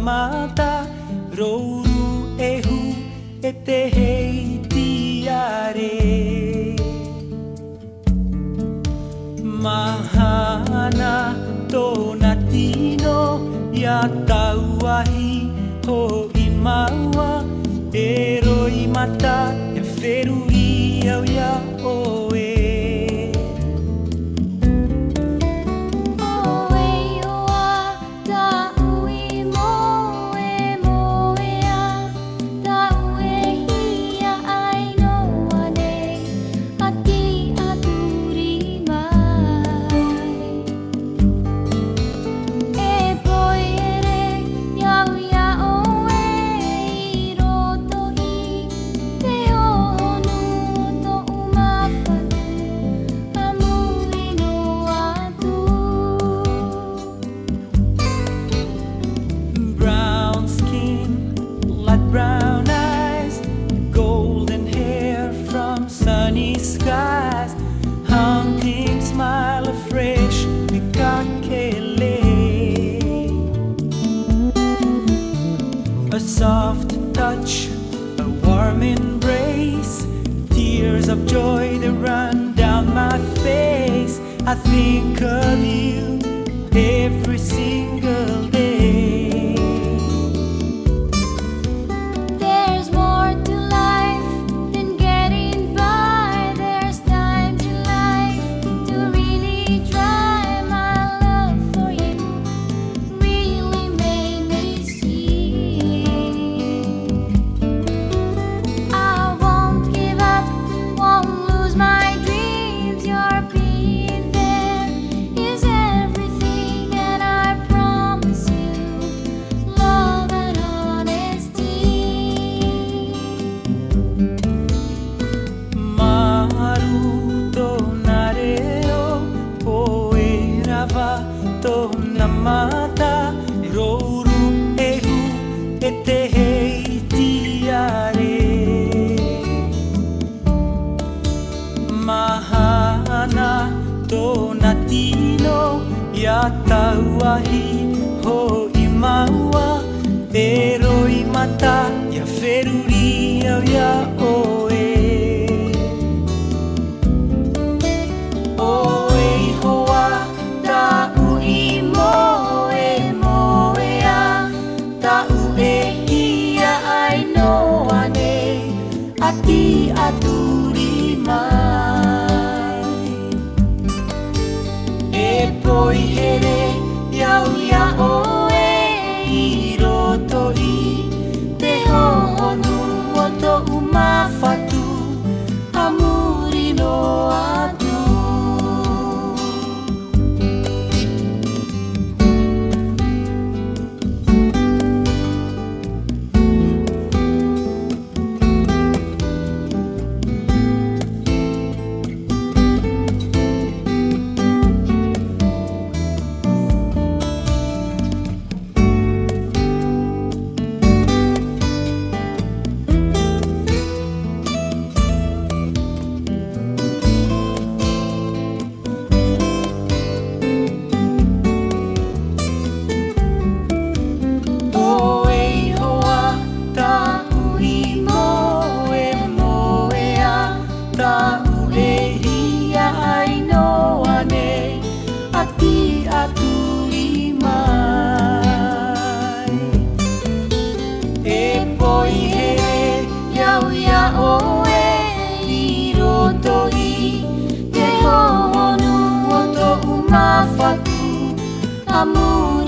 mata rouru ehu e te hei tiare mahana tōna tino ia tauahi ho i maua e roi mata e wheruri au ia oe brown eyes, golden hair from sunny skies, haunting smile of fresh mikakele. A soft touch, a warm embrace, tears of joy that run down my face. I think of you every single day. Tōna mata rouru ehu e te hei tiare mahana tōna tino ia tauahi ho i maua e roi mata ia wheruri au ia oe Ati aturi mai e poi here iau ia oe i roto i te honu o tō umawhatu a muri no atu Amor